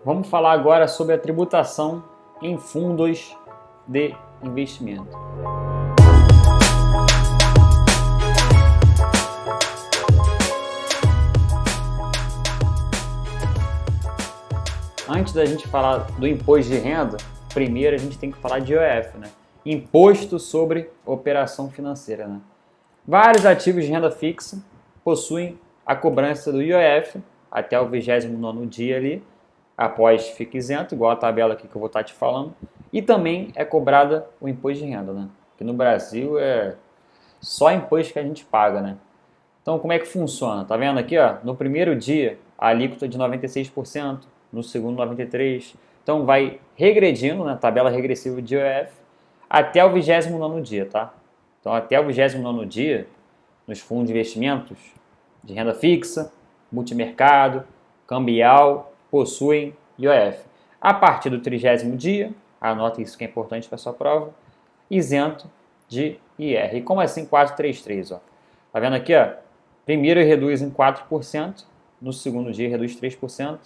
Vamos falar agora sobre a tributação em fundos de investimento. Antes da gente falar do imposto de renda, primeiro a gente tem que falar de IOF, né? Imposto sobre operação financeira, né? Vários ativos de renda fixa possuem a cobrança do IOF até o 29º dia ali, após fica isento, igual a tabela aqui que eu vou estar te falando, e também é cobrada o imposto de renda, né? Que no Brasil é só imposto que a gente paga, né? Então, como é que funciona? Tá vendo aqui, ó? No primeiro dia, a alíquota de 96%, no segundo 93%. Então, vai regredindo, né? Tabela regressiva de IOF, até o 29º dia, tá? Então, até o 29º dia, nos fundos de investimentos de renda fixa, multimercado, cambial, possuem IOF. A partir do 30º dia, anota isso que é importante para a sua prova, isento de IR. E como assim 433? Ó? Tá vendo aqui? Ó? Primeiro reduz em 4%, no segundo dia reduz 3%,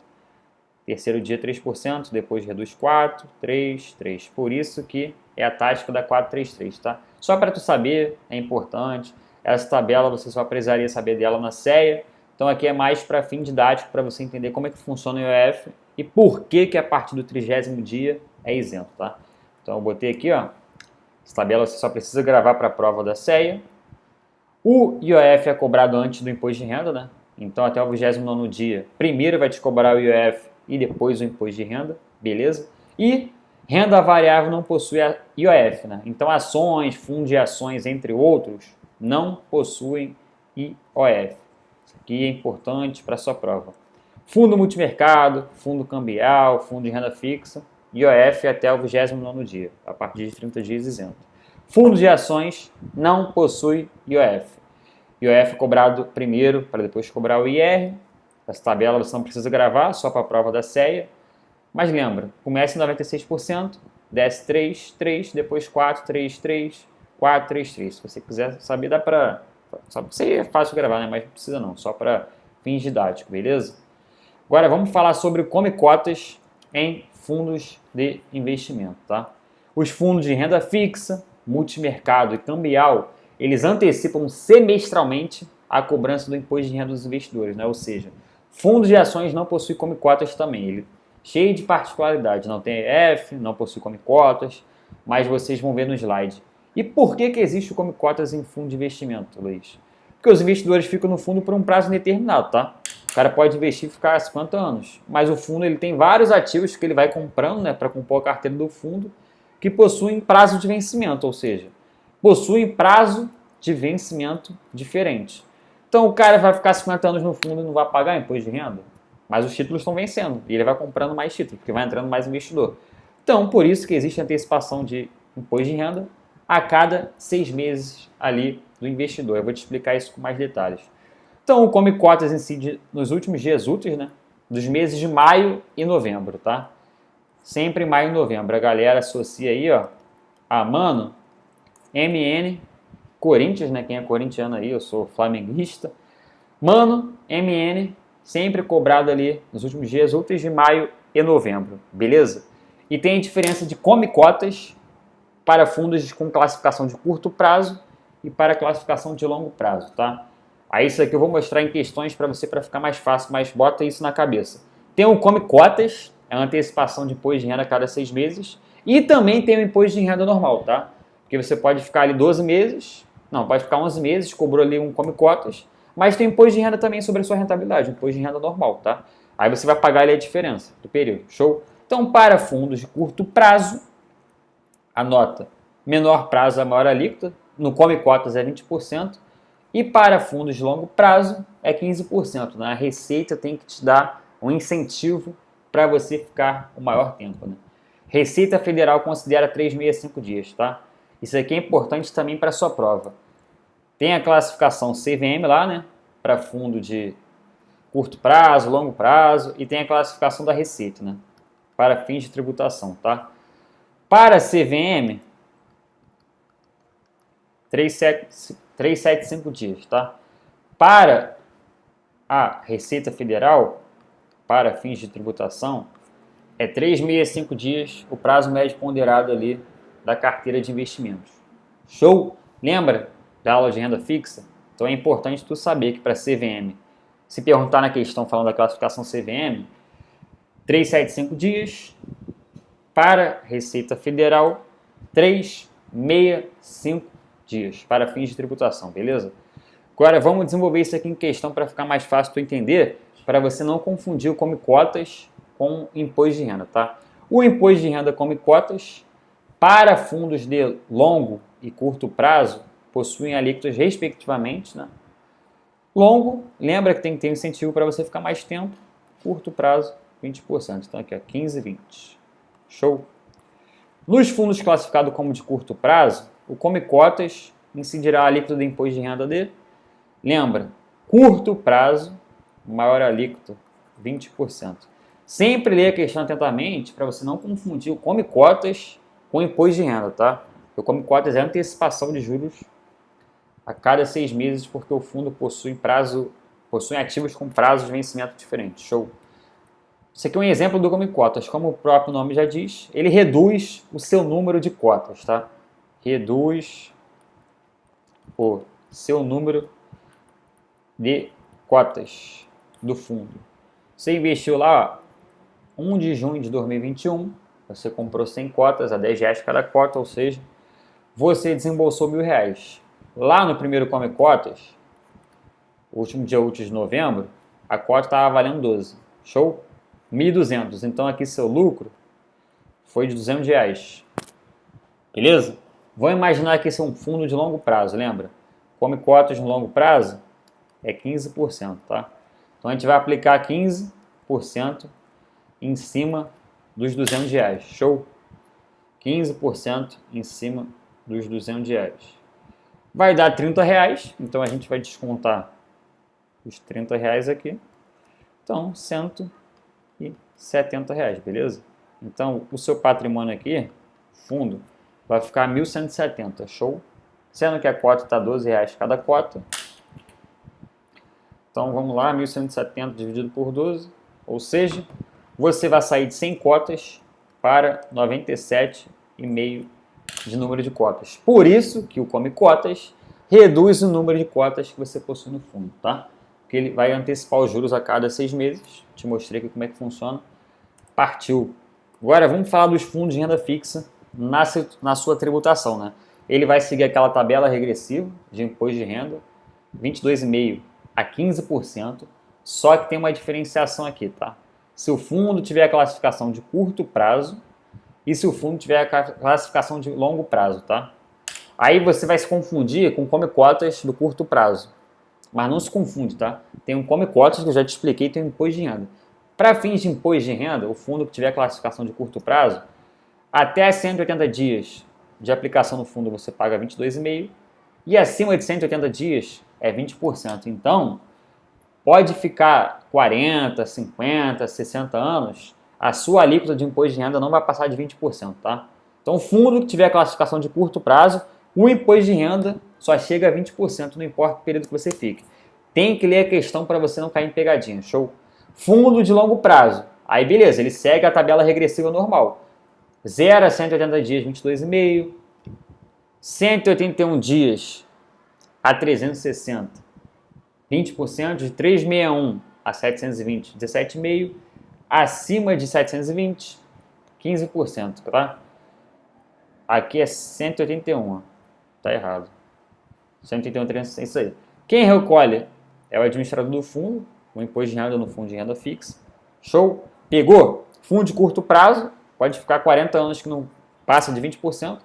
terceiro dia 3%, depois reduz 4%, 3%, 3%. Por isso que é a tática da 433, tá? Só para tu saber, é importante. Essa tabela você só precisaria saber dela na CEA. Então aqui é mais para fim didático, para você entender como é que funciona o IOF e por que a partir do 30º dia é isento, tá? Então eu botei aqui, ó, essa tabela você só precisa gravar para a prova da CEA. O IOF é cobrado antes do imposto de renda, né? Então até o 29º dia, primeiro vai te cobrar o IOF e depois o imposto de renda, beleza? E renda variável não possui a IOF, né? Então ações, fundos de ações, entre outros, não possuem IOF. Isso aqui é importante para a sua prova. Fundo multimercado, fundo cambial, fundo de renda fixa, IOF até o 29º dia, a partir de 30 dias isento. Fundo de ações não possui IOF. IOF é cobrado primeiro para depois cobrar o IR. Essa tabela você não precisa gravar, só para a prova da CEA. Mas lembra, começa em 96%, desce 3, 3, depois 4, 3, 3, 4, 3, 3. Se você quiser saber, dá para... Só para você é fácil gravar, né? Mas não precisa não, só para fins didáticos, beleza? Agora vamos falar sobre o come cotas em fundos de investimento, tá? Os fundos de renda fixa, multimercado e cambial, eles antecipam semestralmente a cobrança do imposto de renda dos investidores, né? Ou seja, fundos de ações não possuem come cotas também. Ele cheio de particularidade, não tem EF, não possui come cotas, mas vocês vão ver no slide. E por que existe o come cotas em fundo de investimento, Luiz? Porque os investidores ficam no fundo por um prazo indeterminado, tá? O cara pode investir e ficar há 50 anos, mas o fundo ele tem vários ativos que ele vai comprando, né, para compor a carteira do fundo, que possuem prazo de vencimento, ou seja, possuem prazo de vencimento diferente. Então o cara vai ficar 50 anos no fundo e não vai pagar imposto de renda, mas os títulos estão vencendo e ele vai comprando mais títulos, porque vai entrando mais investidor. Então, por isso que existe antecipação de imposto de renda a cada 6 meses ali do investidor. Eu vou te explicar isso com mais detalhes. Então, o come cotas incide nos últimos dias úteis, né, dos meses de maio e novembro, tá? Sempre maio e novembro. A galera associa aí, ó, a Mano, MN, Corinthians, né? Quem é corintiano aí, eu sou flamenguista. Mano, MN, sempre cobrado ali nos últimos dias úteis de maio e novembro, beleza? E tem a diferença de come cotas para fundos com classificação de curto prazo e para classificação de longo prazo, tá? Aí isso aqui eu vou mostrar em questões para você para ficar mais fácil, mas bota isso na cabeça. Tem o come cotas, é a antecipação de imposto de renda a cada 6 meses, e também tem o imposto de renda normal, tá? Porque você pode ficar ali 12 meses, não, pode ficar 11 meses, cobrou ali um come cotas, mas tem imposto de renda também sobre a sua rentabilidade, imposto de renda normal, tá? Aí você vai pagar ali a diferença do período, show? Então, para fundos de curto prazo, anota, menor prazo a maior alíquota, no come cotas é 20%, e para fundos de longo prazo é 15%, né? A Receita tem que te dar um incentivo para você ficar o maior tempo, né? Receita Federal considera 365 dias, tá? Isso aqui é importante também para a sua prova. Tem a classificação CVM lá, né? Para fundo de curto prazo, longo prazo, e tem a classificação da Receita, né? Para fins de tributação, tá? Para CVM, 375 dias, tá? Para a Receita Federal, para fins de tributação é 365 dias, o prazo médio ponderado ali da carteira de investimentos. Show? Lembra da aula de renda fixa? Então é importante tu saber que para CVM, se perguntar na questão falando da classificação CVM, 375 dias, para Receita Federal, 365 dias para fins de tributação, beleza? Agora vamos desenvolver isso aqui em questão para ficar mais fácil tu entender, para você não confundir o Come Cotas com imposto de renda, tá? O imposto de renda Come Cotas para fundos de longo e curto prazo possuem alíquotas respectivamente, né? Longo, lembra que tem que ter incentivo para você ficar mais tempo. Curto prazo, 20%. Então aqui, ó, 15 e 20. Show? Nos fundos classificados como de curto prazo, o Come Cotas incidirá a alíquota do imposto de renda de, lembra, curto prazo, maior alíquota, 20%. Sempre leia a questão atentamente para você não confundir o Come Cotas com o imposto de renda, tá? O Come Cotas é antecipação de juros a cada 6 meses, porque o fundo possui ativos com prazos de vencimento diferentes. Show? Isso aqui é um exemplo do Come Cotas. Como o próprio nome já diz, ele reduz o seu número de cotas, tá? Reduz o seu número de cotas do fundo. Você investiu lá, ó, 1 de junho de 2021, você comprou 100 cotas a R$10 cada cota, ou seja, você desembolsou R$1.000. Lá no primeiro Come Cotas, o último dia útil de novembro, a cota estava valendo 12. Show? 1.200. Então aqui seu lucro foi de R$200. Beleza? Vamos imaginar que esse é um fundo de longo prazo, lembra? Come Cotas no longo prazo é 15%, tá? Então a gente vai aplicar 15% em cima dos R$200. Show? 15% em cima dos R$200. Vai dar R$30, então a gente vai descontar os R$30 aqui. Então, R$170, beleza? Então, o seu patrimônio aqui, fundo, vai ficar 1.170, show? Sendo que a cota está R$12 cada cota. Então, vamos lá, 1.170 dividido por 12, ou seja, você vai sair de 100 cotas para 97,5 de número de cotas. Por isso que o Come Cotas reduz o número de cotas que você possui no fundo, tá? Porque ele vai antecipar os juros a cada 6 meses. Te mostrei aqui como é que funciona. Partiu. Agora vamos falar dos fundos de renda fixa na sua tributação, né? Ele vai seguir aquela tabela regressiva de imposto de renda, 22,5% a 15%, só que tem uma diferenciação aqui, tá? Se o fundo tiver a classificação de curto prazo, e se o fundo tiver a classificação de longo prazo, tá? Aí você vai se confundir com Come Cotas do curto prazo. Mas não se confunde, tá? Tem um Come Cotas que eu já te expliquei, tem um imposto de renda. Para fins de imposto de renda, o fundo que tiver a classificação de curto prazo, até 180 dias de aplicação no fundo você paga 22,5% e acima de 180 dias é 20%. Então, pode ficar 40, 50, 60 anos, a sua alíquota de imposto de renda não vai passar de 20%, tá? Então, o fundo que tiver a classificação de curto prazo, o imposto de renda só chega a 20%, não importa o período que você fique. Tem que ler a questão para você não cair em pegadinha, show? Fundo de longo prazo, aí beleza, ele segue a tabela regressiva normal. 0 a 180 dias, 22,5%. 181 dias a 360, 20%. De 361 a 720, 17,5%. Acima de 720, 15%, tá? Aqui é 181, ó. Tá errado. 181, 300, é isso aí. Quem recolhe é o administrador do fundo, o imposto de renda no fundo de renda fixa. Show? Pegou? Fundo de curto prazo, pode ficar 40 anos que não passa de 20%.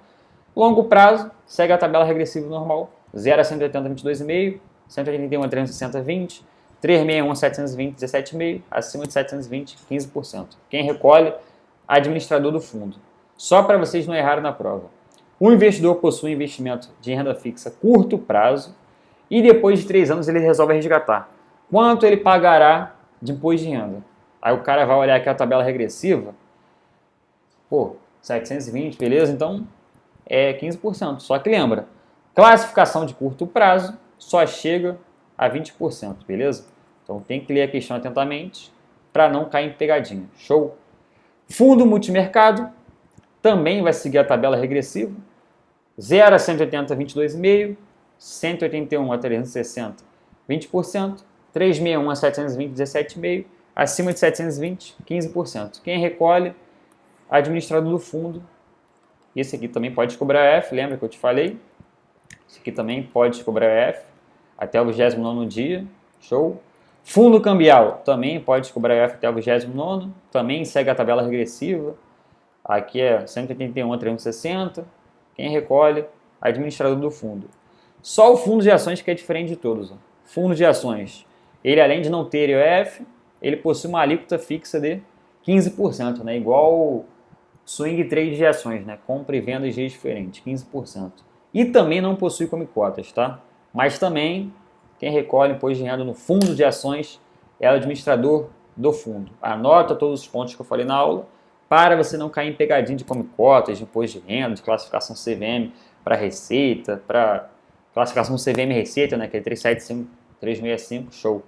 Longo prazo, segue a tabela regressiva normal. 0 a 180, 22,5%. 181 a 360, 20%. 361 a 720, 17,5%. Acima de 720, 15%. Quem recolhe? Administrador do fundo. Só para vocês não errarem na prova. O investidor possui investimento de renda fixa curto prazo e depois de 3 anos ele resolve resgatar. Quanto ele pagará de imposto de renda? Aí o cara vai olhar aqui a tabela regressiva. Pô, 720, beleza? Então é 15%. Só que lembra, classificação de curto prazo só chega a 20%, beleza? Então tem que ler a questão atentamente para não cair em pegadinha. Show? Fundo multimercado também vai seguir a tabela regressiva. 0 a 180, 22,5%. 181 a 360, 20%. 361 a 720, 17,5%. Acima de 720, 15%. Quem recolhe? Administrador do fundo. Esse aqui também pode cobrar F, lembra que eu te falei? Esse aqui também pode cobrar F até o 29º dia. Show? Fundo cambial também pode cobrar F até o 29º. Também segue a tabela regressiva. Aqui é 181 a 360. Quem recolhe? Administrador do fundo. Só o fundo de ações que é diferente de todos. Ó. Fundo de ações. Ele, além de não ter IOF, ele possui uma alíquota fixa de 15%, né? Igual o swing trade de ações, né? Compra e venda de dias diferentes, 15%. E também não possui come cotas, tá? Mas também, quem recolhe imposto de renda no fundo de ações é o administrador do fundo. Anota todos os pontos que eu falei na aula, para você não cair em pegadinha de come cotas, de imposto de renda, de classificação CVM para receita, para classificação CVM receita, né? Que é 375, 365, show.